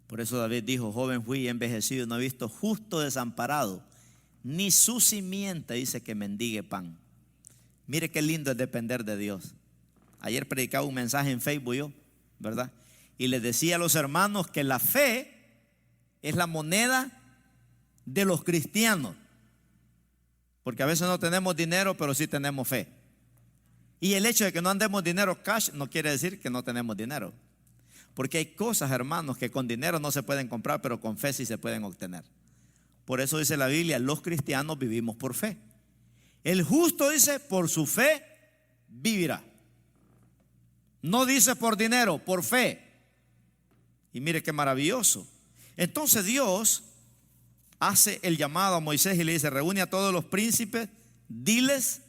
Por eso David dijo: joven fui y envejecido, no he visto justo desamparado, ni su simiente, dice, que mendigue pan. Mire qué lindo es depender de Dios. Ayer predicaba un mensaje en Facebook yo, ¿verdad? Y les decía a los hermanos que la fe es la moneda de los cristianos. Porque a veces no tenemos dinero, pero sí tenemos fe. Y el hecho de que no andemos dinero cash no quiere decir que no tenemos dinero. Porque hay cosas, hermanos, que con dinero no se pueden comprar, pero con fe sí se pueden obtener. Por eso dice la Biblia: los cristianos vivimos por fe. El justo, dice, por su fe vivirá. No dice por dinero, por fe. Y mire qué maravilloso. Entonces Dios hace el llamado a Moisés y le dice: reúne a todos los príncipes, diles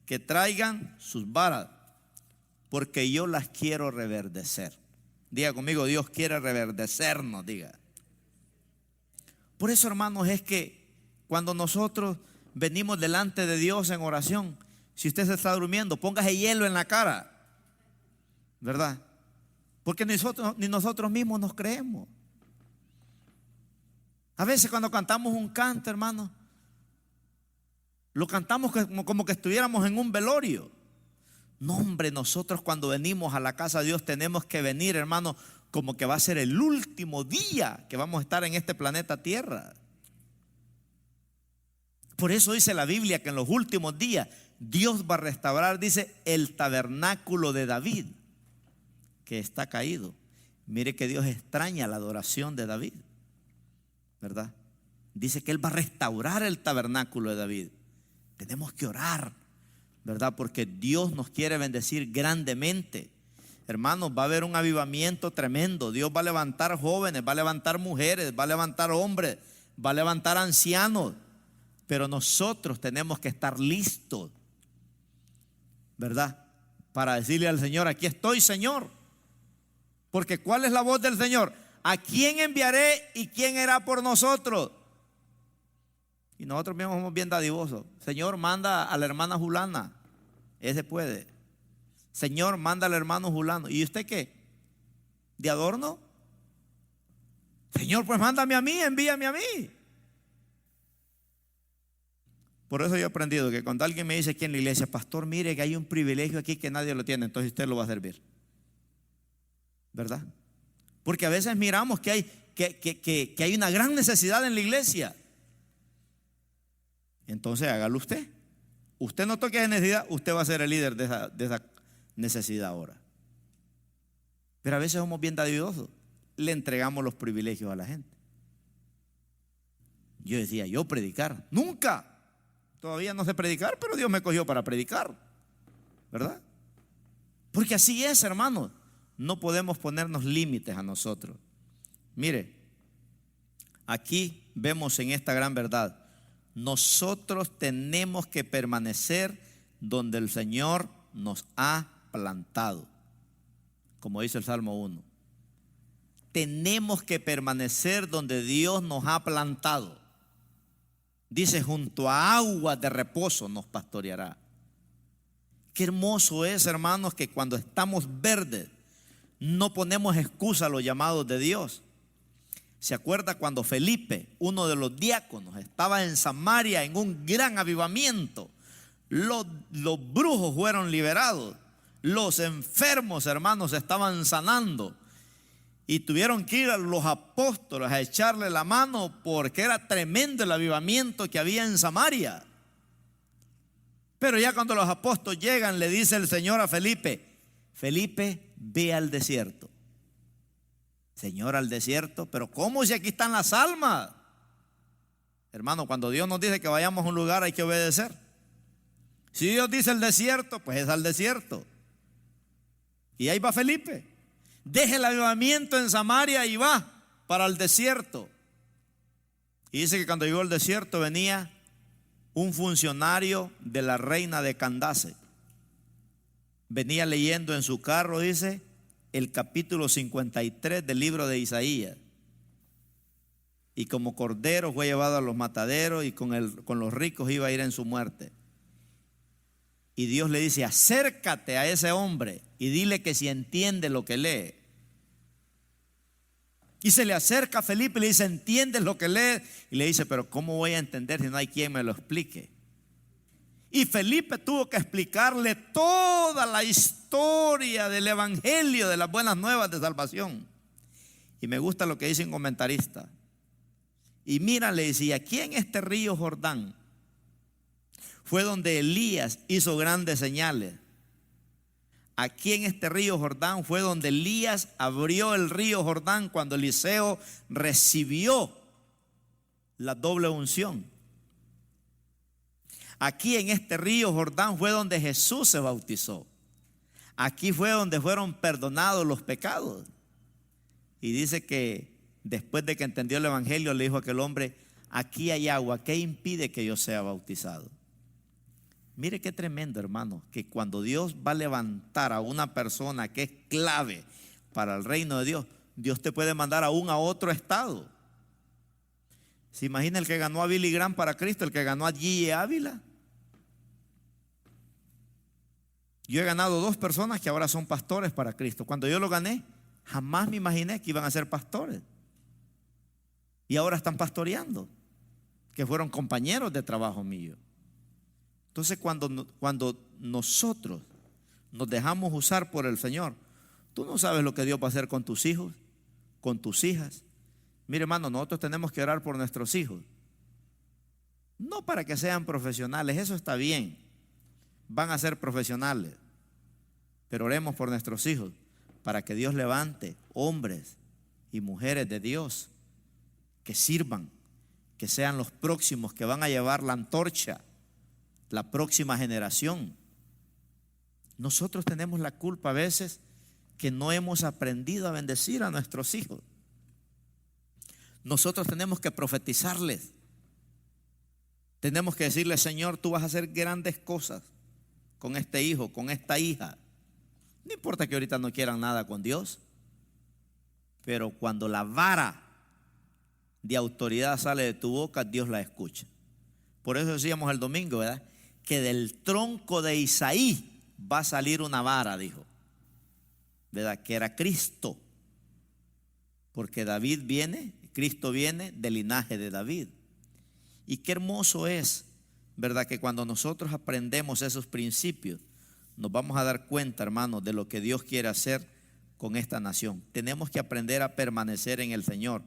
que traigan sus varas, porque yo las quiero reverdecer. Diga conmigo: Dios quiere reverdecernos, diga. Por eso, hermanos, es que cuando nosotros venimos delante de Dios en oración, si usted se está durmiendo, póngase hielo en la cara, ¿verdad? Porque ni nosotros mismos nos creemos. A veces cuando cantamos un canto, hermano, lo cantamos como que estuviéramos en un velorio. No, hombre, nosotros cuando venimos a la casa de Dios tenemos que venir, hermano, como que va a ser el último día que vamos a estar en este planeta Tierra. Por eso dice la Biblia que en los últimos días Dios va a restaurar, dice, el tabernáculo de David, que está caído. Mire que Dios extraña la adoración de David, ¿verdad? Dice que Él va a restaurar el tabernáculo de David. Tenemos que orar, ¿verdad? Porque Dios nos quiere bendecir grandemente. Hermanos, va a haber un avivamiento tremendo. Dios va a levantar jóvenes, va a levantar mujeres, va a levantar hombres, va a levantar ancianos. Pero nosotros tenemos que estar listos, ¿verdad? Para decirle al Señor: aquí estoy, Señor. Porque ¿cuál es la voz del Señor? ¿A quién enviaré y quién irá por nosotros? Y nosotros mismos somos bien dadivosos. Señor, manda a la hermana Julana. Ese puede. Señor, manda al hermano Julano. ¿Y usted qué? ¿De adorno? Señor, pues mándame a mí, envíame a mí. Por eso yo he aprendido que cuando alguien me dice aquí en la iglesia: pastor, mire que hay un privilegio aquí que nadie lo tiene, entonces usted lo va a servir, ¿verdad? Porque a veces miramos que hay una gran necesidad en la iglesia. Entonces hágalo usted. Usted no toque esa necesidad, usted va a ser el líder de esa necesidad ahora. Pero a veces somos bien dadivosos, le entregamos los privilegios a la gente. Yo decía: yo predicar, nunca. Todavía no sé predicar, pero Dios me cogió para predicar, ¿verdad? Porque así es, hermanos. No podemos ponernos límites a nosotros. Mire, aquí vemos en esta gran verdad: nosotros tenemos que permanecer donde el Señor nos ha plantado. Como dice el Salmo 1. Tenemos que permanecer donde Dios nos ha plantado. Dice: junto a aguas de reposo nos pastoreará. Qué hermoso es, hermanos, que cuando estamos verdes no ponemos excusa a los llamados de Dios. ¿Se acuerda cuando Felipe, uno de los diáconos, estaba en Samaria en un gran avivamiento? Los brujos fueron liberados, los enfermos, hermanos, estaban sanando. Y tuvieron que ir a los apóstoles a echarle la mano porque era tremendo el avivamiento que había en Samaria. Pero ya cuando los apóstoles llegan, le dice el Señor a Felipe: Felipe, ve al desierto. Señor, al desierto, pero ¿cómo si aquí están las almas? Hermano, cuando Dios nos dice que vayamos a un lugar hay que obedecer. Si Dios dice el desierto, pues es al desierto. Y ahí va Felipe. Deja el avivamiento en Samaria y va para el desierto. Y dice que cuando llegó al desierto venía un funcionario de la reina de Candace venía leyendo en su carro, dice, el capítulo 53 del libro de Isaías. Y como cordero fue llevado a los mataderos y con los ricos iba a ir en su muerte. Y Dios le dice: acércate a ese hombre y dile que si entiende lo que lee. Y se le acerca a Felipe y le dice: ¿entiendes lo que lee? Y le dice: pero ¿cómo voy a entender si no hay quien me lo explique? Y Felipe tuvo que explicarle toda la historia del evangelio, de las buenas nuevas de salvación. Y me gusta lo que dice un comentarista. Y mira, le decía: aquí en este río Jordán fue donde Elías hizo grandes señales. Aquí en este río Jordán fue donde Elías abrió el río Jordán cuando Eliseo recibió la doble unción. Aquí en este río Jordán fue donde Jesús se bautizó. Aquí fue donde fueron perdonados los pecados. Y dice que después de que entendió el evangelio, le dijo a aquel hombre: aquí hay agua, ¿qué impide que yo sea bautizado? Mire qué tremendo, hermano, que cuando Dios va a levantar a una persona que es clave para el reino de Dios, Dios te puede mandar aún a otro estado. ¿Se imagina el que ganó a Billy Graham para Cristo, el que ganó a G.E. Ávila? Yo he ganado 2 personas que ahora son pastores para Cristo. Cuando yo lo gané, jamás me imaginé que iban a ser pastores. Y ahora están pastoreando, que fueron compañeros de trabajo mío. Entonces cuando nosotros nos dejamos usar por el Señor, tú no sabes lo que Dios va a hacer con tus hijos, con tus hijas. Mire, hermano, nosotros tenemos que orar por nuestros hijos. No para que sean profesionales, eso está bien. Van a ser profesionales. Pero oremos por nuestros hijos para que Dios levante hombres y mujeres de Dios que sirvan, que sean los próximos que van a llevar la antorcha, la próxima generación. Nosotros tenemos la culpa a veces que no hemos aprendido a bendecir a nuestros hijos. Nosotros tenemos que profetizarles. Tenemos que decirle: Señor, tú vas a hacer grandes cosas con este hijo, con esta hija. No importa que ahorita no quieran nada con Dios, pero cuando la vara de autoridad sale de tu boca, Dios la escucha. Por eso decíamos el domingo, ¿verdad?, que del tronco de Isaí va a salir una vara, dijo, ¿verdad?, que era Cristo, porque Cristo viene del linaje de David. Y qué hermoso es, ¿verdad?, que cuando nosotros aprendemos esos principios, nos vamos a dar cuenta, hermanos, de lo que Dios quiere hacer con esta nación. Tenemos que aprender a permanecer en el Señor,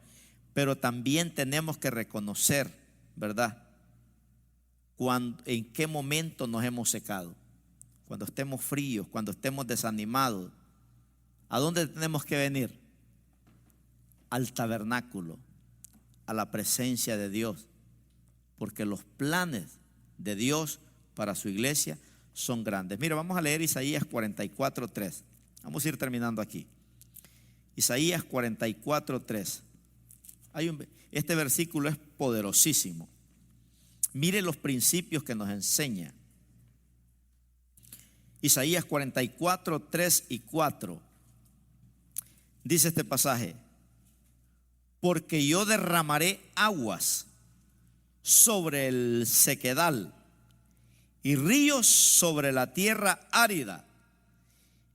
pero también tenemos que reconocer, ¿verdad?, en qué momento nos hemos secado. Cuando estemos fríos, cuando estemos desanimados, ¿a dónde tenemos que venir? Al tabernáculo, a la presencia de Dios, porque los planes de Dios para su iglesia son grandes. Mira, vamos a leer Isaías 44:3. Vamos a ir terminando aquí. Isaías 44:3. Este versículo es poderosísimo. Mire los principios que nos enseña. Isaías 44:3 y 4. Dice este pasaje: porque yo derramaré aguas sobre el sequedal y ríos sobre la tierra árida.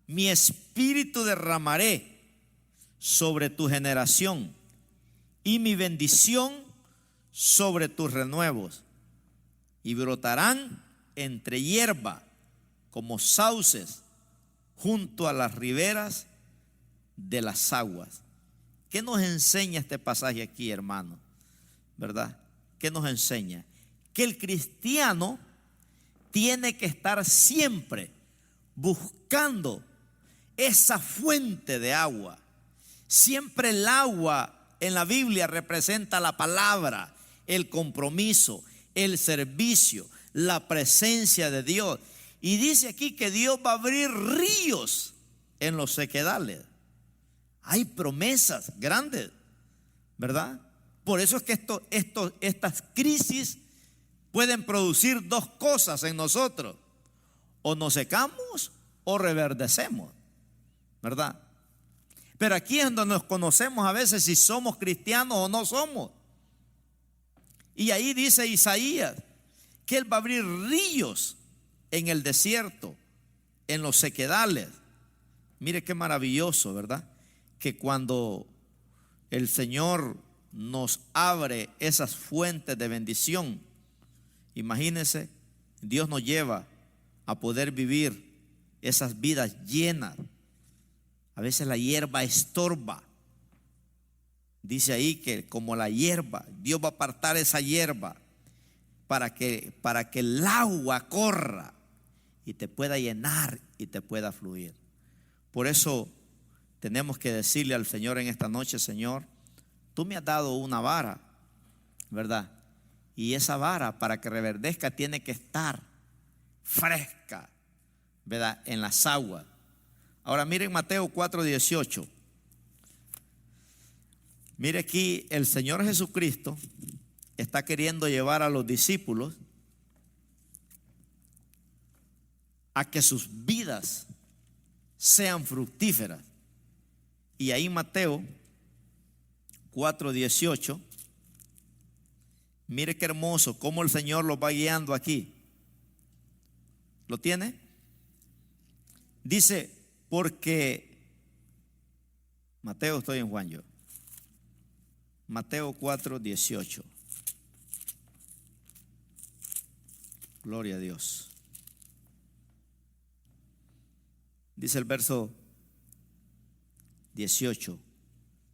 Mi espíritu derramaré sobre tu generación y mi bendición sobre tus renuevos. Y brotarán entre hierba como sauces junto a las riberas de las aguas. ¿Qué nos enseña este pasaje aquí, hermano? ¿Verdad? ¿Qué nos enseña? Que el cristiano tiene que estar siempre buscando esa fuente de agua. Siempre el agua en la Biblia representa la palabra, el compromiso, el servicio, la presencia de Dios. Y dice aquí que Dios va a abrir ríos en los sequedales. Hay promesas grandes, ¿verdad? Por eso es que estas crisis pueden producir dos cosas en nosotros: o nos secamos o reverdecemos, ¿verdad? Pero aquí es donde nos conocemos a veces si somos cristianos o no somos. Y ahí dice Isaías que Él va a abrir ríos en el desierto, en los sequedales. Mire qué maravilloso, ¿verdad? Que cuando el Señor nos abre esas fuentes de bendición, imagínense, Dios nos lleva a poder vivir esas vidas llenas. A veces la hierba estorba. Dice ahí que como la hierba, Dios va a apartar esa hierba para que el agua corra y te pueda llenar y te pueda fluir. Por eso tenemos que decirle al Señor en esta noche: Señor, tú me has dado una vara, ¿verdad? Y esa vara, para que reverdezca, tiene que estar fresca, ¿verdad?, en las aguas. Ahora miren Mateo 4:18. Mire aquí, el Señor Jesucristo está queriendo llevar a los discípulos a que sus vidas sean fructíferas. Y ahí Mateo 4:18, mire qué hermoso cómo el Señor los va guiando aquí. ¿Lo tiene? Dice, porque Mateo, estoy en Juan yo. Mateo 4:18. Gloria a Dios. Dice el verso 18: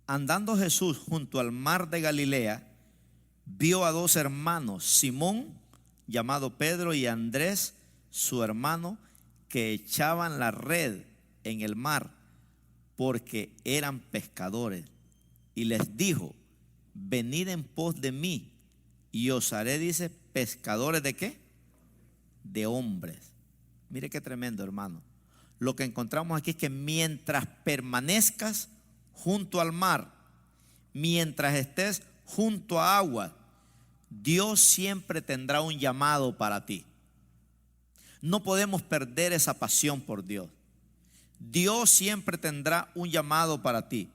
andando Jesús junto al mar de Galilea, vio a dos hermanos, Simón, llamado Pedro, y Andrés, su hermano, que echaban la red en el mar, porque eran pescadores. Y les dijo: venid en pos de mí, y os haré, dice, pescadores ¿de qué? De hombres. Mire qué tremendo, hermano. Lo que encontramos aquí es que mientras permanezcas junto al mar, mientras estés junto a agua, Dios siempre tendrá un llamado para ti. No podemos perder esa pasión por Dios. Dios siempre tendrá un llamado para ti.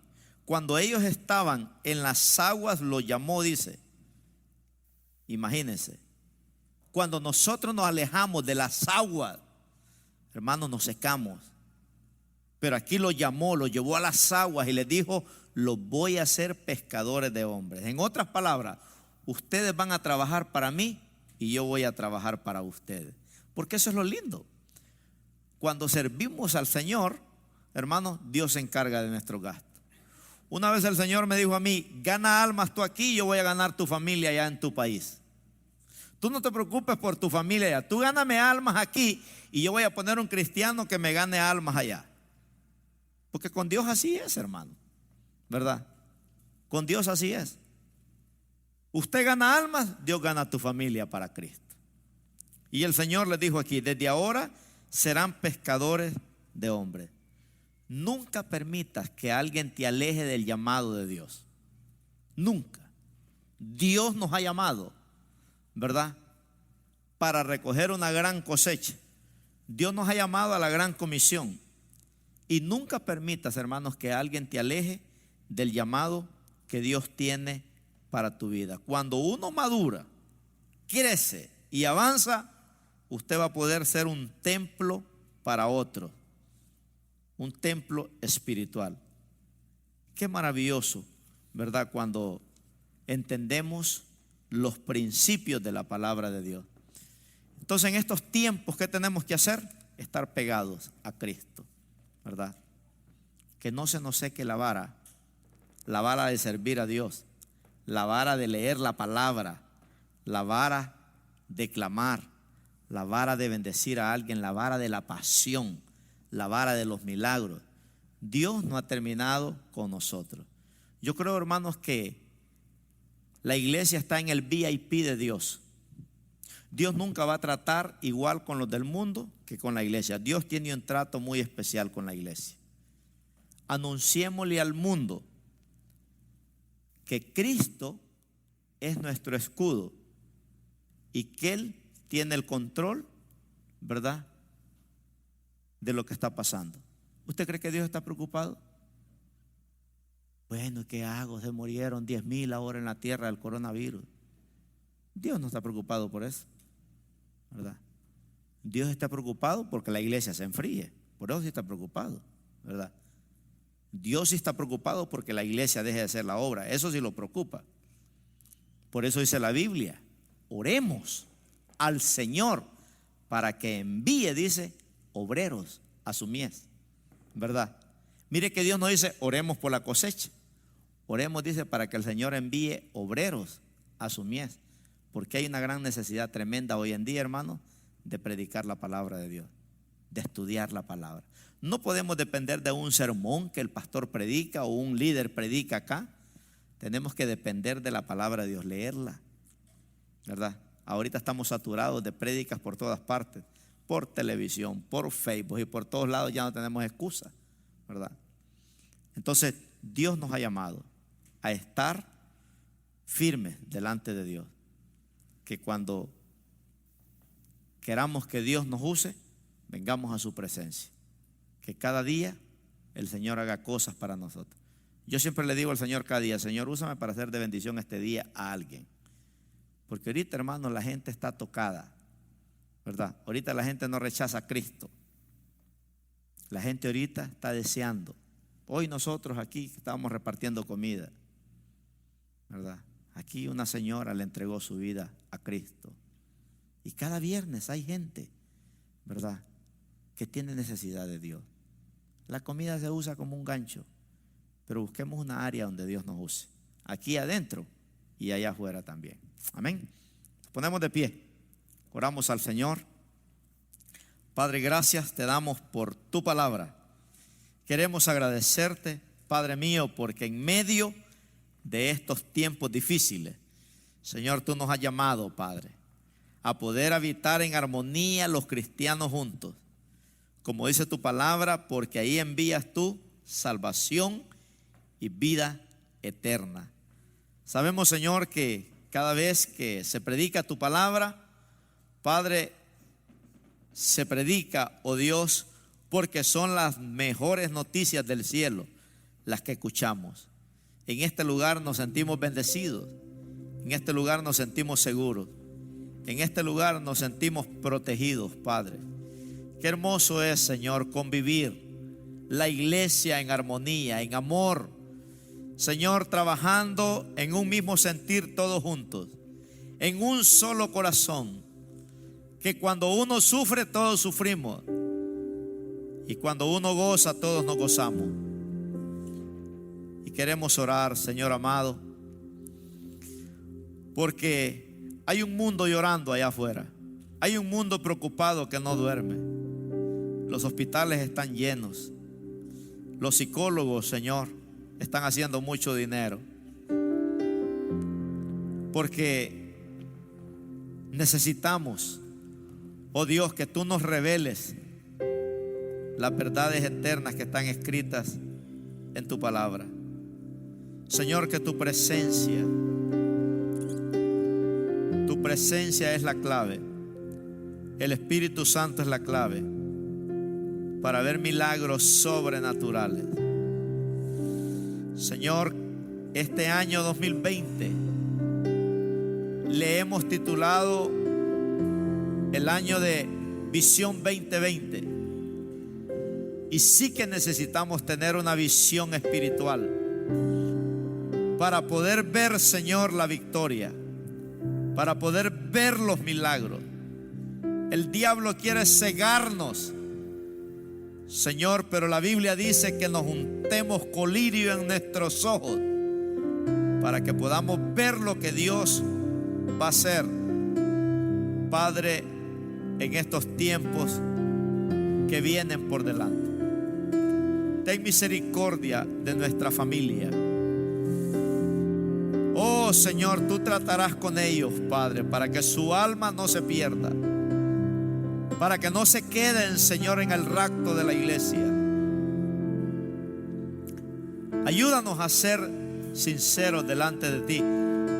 Cuando ellos estaban en las aguas, lo llamó, dice. Imagínense, cuando nosotros nos alejamos de las aguas, hermanos, nos secamos. Pero aquí lo llamó, lo llevó a las aguas y les dijo: los voy a hacer pescadores de hombres. En otras palabras, ustedes van a trabajar para mí y yo voy a trabajar para ustedes. Porque eso es lo lindo. Cuando servimos al Señor, hermanos, Dios se encarga de nuestros gastos. Una vez el Señor me dijo a mí: gana almas tú aquí, yo voy a ganar tu familia allá en tu país. Tú no te preocupes por tu familia allá, tú gáname almas aquí y yo voy a poner un cristiano que me gane almas allá. Porque con Dios así es, hermano, ¿verdad? Con Dios así es. Usted gana almas, Dios gana tu familia para Cristo. Y el Señor les dijo aquí: desde ahora serán pescadores de hombres. Nunca permitas que alguien te aleje del llamado de Dios. Nunca. Dios nos ha llamado, ¿verdad?, para recoger una gran cosecha. Dios nos ha llamado a la gran comisión. Y nunca permitas, hermanos, que alguien te aleje del llamado que Dios tiene para tu vida. Cuando uno madura, crece y avanza, usted va a poder ser un templo para otros. Un templo espiritual. Qué maravilloso, ¿verdad?, cuando entendemos los principios de la palabra de Dios. Entonces, en estos tiempos, ¿qué tenemos que hacer? Estar pegados a Cristo, ¿verdad? Que no se nos seque la vara de servir a Dios, la vara de leer la palabra, la vara de clamar, la vara de bendecir a alguien, la vara de la pasión, la vara de los milagros. Dios no ha terminado con nosotros. Yo creo, hermanos, que la iglesia está en el VIP de Dios. Dios nunca va a tratar igual con los del mundo que con la iglesia. Dios tiene un trato muy especial con la iglesia. Anunciémosle al mundo que Cristo es nuestro escudo, y que Él tiene el control, ¿verdad?, de lo que está pasando. ¿Usted cree que Dios está preocupado? Bueno, ¿qué hago? Se murieron 10,000 ahora en la tierra del coronavirus. Dios no está preocupado por eso, ¿verdad? Dios está preocupado porque la iglesia se enfríe. Por eso sí está preocupado, ¿verdad? Dios sí está preocupado porque la iglesia deje de hacer la obra. Eso sí lo preocupa. Por eso dice la Biblia: oremos al Señor para que envíe, dice, obreros a su mies, ¿verdad? Mire que Dios no dice oremos por la cosecha. Oremos, dice, para que el Señor envíe obreros a su mies, porque hay una gran necesidad tremenda hoy en día, hermano, de predicar la palabra de Dios, de estudiar la palabra. No podemos depender de un sermón que el pastor predica o un líder predica acá. Tenemos que depender de la palabra de Dios, leerla, ¿verdad? Ahorita estamos saturados de prédicas por todas partes, por televisión, por Facebook y por todos lados. Ya no tenemos excusa, ¿verdad? Entonces Dios nos ha llamado a estar firmes delante de Dios, que cuando queramos que Dios nos use, vengamos a su presencia, que cada día el Señor haga cosas para nosotros. Yo siempre le digo al Señor cada día: Señor, úsame para hacer de bendición este día a alguien, porque ahorita, hermano, la gente está tocada, ¿verdad? Ahorita la gente no rechaza a Cristo. La gente ahorita está deseando. Hoy nosotros aquí estábamos repartiendo comida, ¿verdad? Aquí una señora le entregó su vida a Cristo. Y cada viernes hay gente, ¿verdad?, que tiene necesidad de Dios. La comida se usa como un gancho, pero busquemos una área donde Dios nos use, aquí adentro y allá afuera también. Amén. Nos ponemos de pie, oramos al Señor. Padre, gracias te damos por tu palabra. Queremos agradecerte, Padre mío, porque en medio de estos tiempos difíciles, Señor, tú nos has llamado, Padre, a poder habitar en armonía los cristianos juntos, como dice tu palabra, porque ahí envías tú salvación y vida eterna. Sabemos, Señor, que cada vez que se predica tu palabra, Padre, se predica, oh Dios, porque son las mejores noticias del cielo las que escuchamos. En este lugar nos sentimos bendecidos, en este lugar nos sentimos seguros, en este lugar nos sentimos protegidos, Padre. Qué hermoso es, Señor, convivir la iglesia en armonía, en amor, Señor, trabajando en un mismo sentir todos juntos, en un solo corazón, que cuando uno sufre todos sufrimos y cuando uno goza todos nos gozamos. Y queremos orar, Señor amado, porque hay un mundo llorando allá afuera, hay un mundo preocupado que no duerme. Los hospitales están llenos, los psicólogos, Señor, están haciendo mucho dinero, porque necesitamos, oh Dios, que tú nos reveles las verdades eternas que están escritas en tu palabra. Señor, que tu presencia es la clave. El Espíritu Santo es la clave para ver milagros sobrenaturales. Señor, este año 2020 le hemos titulado el año de Visión 2020. Y sí que necesitamos tener una visión espiritual para poder ver, Señor, la victoria, para poder ver los milagros. El diablo quiere cegarnos, Señor, pero la Biblia dice que nos untemos colirio en nuestros ojos para que podamos ver lo que Dios va a hacer, Padre, en estos tiempos que vienen por delante. Ten misericordia de nuestra familia. Oh Señor, tú tratarás con ellos, Padre, para que su alma no se pierda, para que no se queden, Señor, en el rapto de la iglesia. Ayúdanos a ser sinceros delante de ti,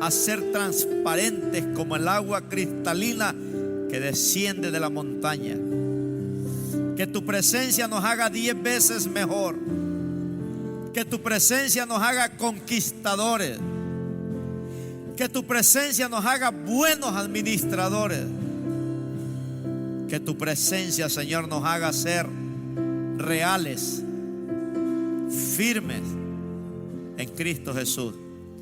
a ser transparentes como el agua cristalina que desciende de la montaña. Que tu presencia nos haga 10 veces mejor. Que tu presencia nos haga conquistadores. Que tu presencia nos haga buenos administradores. Que tu presencia, Señor, nos haga ser reales, firmes en Cristo Jesús.